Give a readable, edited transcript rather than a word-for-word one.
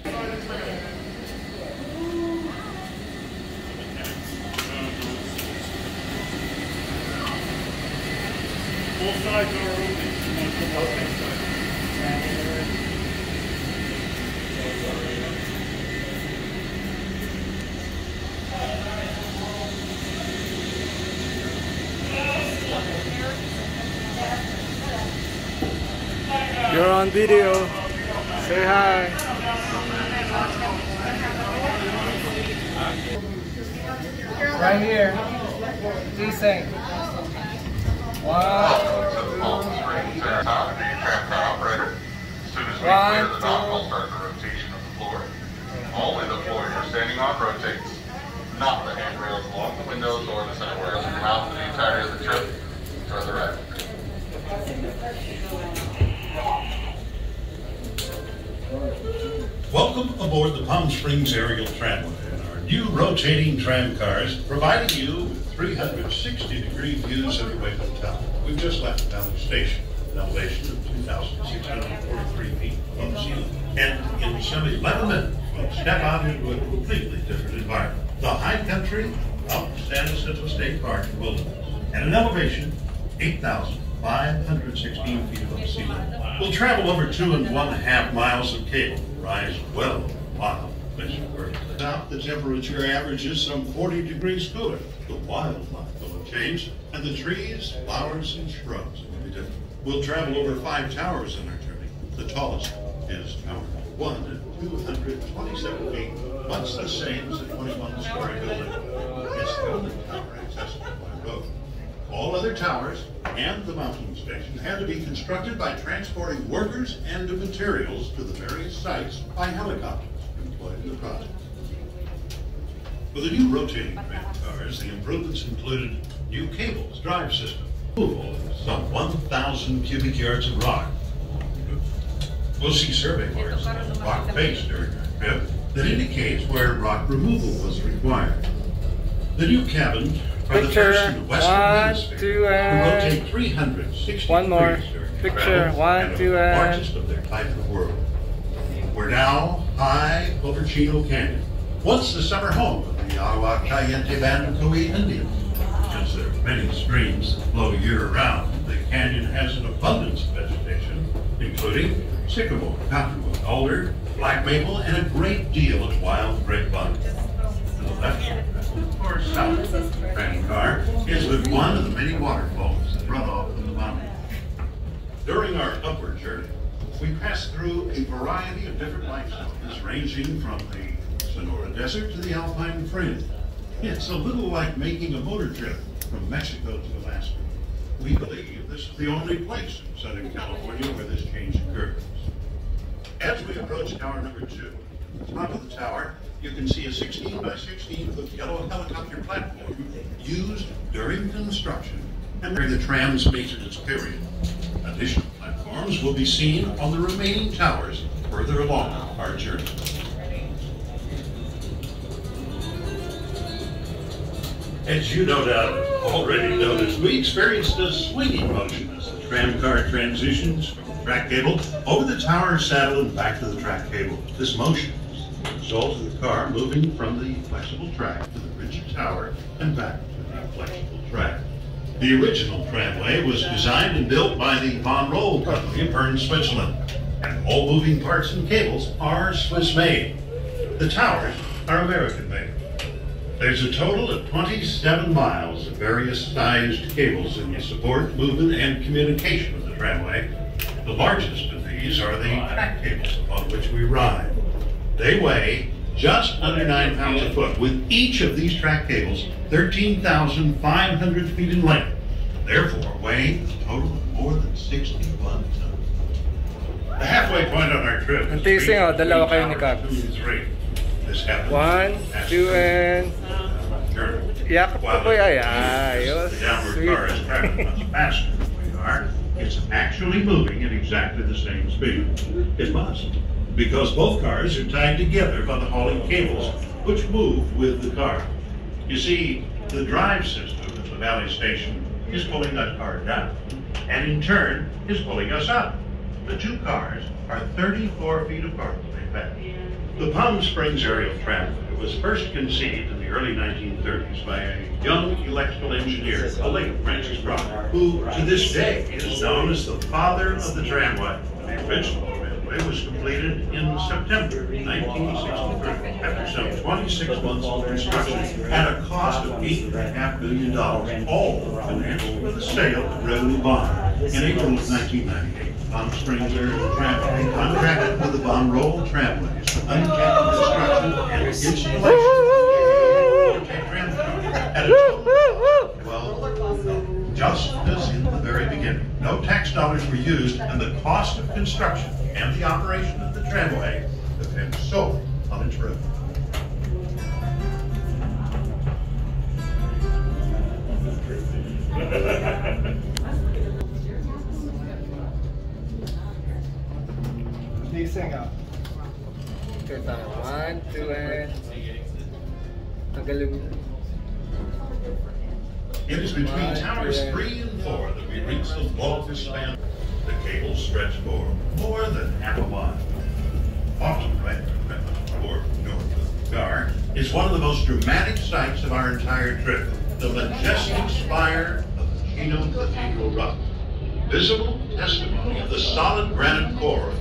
Both sides are open. You're on video. Say hi. Right here. Desync. One, only the floor you're standing on rotates, not the handrails along the windows or the center wheels. Your mouth for the entirety of the trip. Turn the right. Welcome aboard the Palm Springs Aerial Tramway and our new rotating tram cars, providing you with 360-degree views of your way to the town. We've just left Valley Station, an elevation of 2,643 feet above sea level. And in some 11 minutes, we'll step out into a completely different environment. The high country out in San Jacinto State Park in Wilderness, at an elevation 8,516 feet above sea level. We'll travel over 2½ miles of cable, rise well over a mile. South, the temperature averages some 40 degrees cooler. The wildlife will change, and the trees, flowers, and shrubs will be different. We'll travel over 5 towers in our journey. The tallest is Tower 1 at 227 feet, much the same as a 21-story building. It's the only tower accessible by road. All other towers and the mounting station had to be constructed by transporting workers and materials to the various sites by helicopters employed in the project. With the new rotating tram cars, the improvements included new cables, drive system, removal of some 1,000 cubic yards of rock. We'll see survey marks on the rock face during our trip that indicates where rock removal was required. The new cabin are the first in the Western Hemisphere to rotate 360 one more degrees during picture. travel, One, and two, the and largest of their type in the world. We're now high over Chino Canyon, once the summer home of the Ottawa Cayente Band of Coe Indians. Since there are many streams that flow year-round, the canyon has an abundance of vegetation, including sycamore, cottonwood, alder, black maple, and a great deal of wild grapevine. To the left, or south of the tram car, is but one of the many waterfalls that run off from the mountain. During our upward journey, we passed through a variety of different life zones, ranging from the Sonora Desert to the Alpine Fringe. It's a little like making a motor trip from Mexico to Alaska. We believe this is the only place in Southern California where this change occurs. As we approach tower number 2, at the top of the tower, you can see a 16 by 16 foot yellow helicopter platform used during construction and during the tram's maintenance period. Additional platforms will be seen on the remaining towers further along our journey. As you no doubt already noticed, we experienced a swinging motion as the tram car transitions from the track cable over the tower saddle and back to the track cable. This motion is the result of the car moving from the flexible track to the rigid tower and back to the flexible track. The original tramway was designed and built by the Von Roll Company of Bern, Switzerland, and all moving parts and cables are Swiss-made. The towers are American-made. There's a total of 27 miles of various sized cables in the support, movement, and communication of the tramway. The largest of these are the track cables upon which we ride. They weigh just under 9 pounds a foot, with each of these track cables 13,500 feet in length, therefore weighing a total of more than 61 tons. The halfway point on our trip is dalawa kayo ni Cap. 2 and 3. This happens 1, 2, and yak po boy. The downward car is traveling much faster than we are. It's actually moving at exactly the same speed. It must, because both cars are tied together by the hauling cables, which move with the car. You see, the drive system at the Valley Station is pulling that car down, and in turn is pulling us up. The two cars are 34 feet apart, in fact. The Palm Springs aerial tramway was first conceived in the early 1930s by a young electrical engineer, the late Francis Crocker, who to this day is known as the father of the tramway. The original railway was completed in September 1963 after some 26 months of construction at a cost of $8.5 million, all financed with the sale of revenue bond. In April of 1998, Palm Springs Aerial Tramway contracted with the Von Roll Tramways, uncapped construction and installation of the tram at a total of, well, just as in the very beginning. No tax dollars were used, and the cost of construction and the operation of the tramway depends solely on its revenue. Okay, tayo. 1, 2, and... Tanggalin mo. It is between towers 3 and 4 that we reach the vaulted span. The cables stretch for more than half a mile. Often, right or north of the car, is one of the most dramatic sights of our entire trip. The majestic spire of the Celino Cathedral Rock. Visible testimony of the solid granite core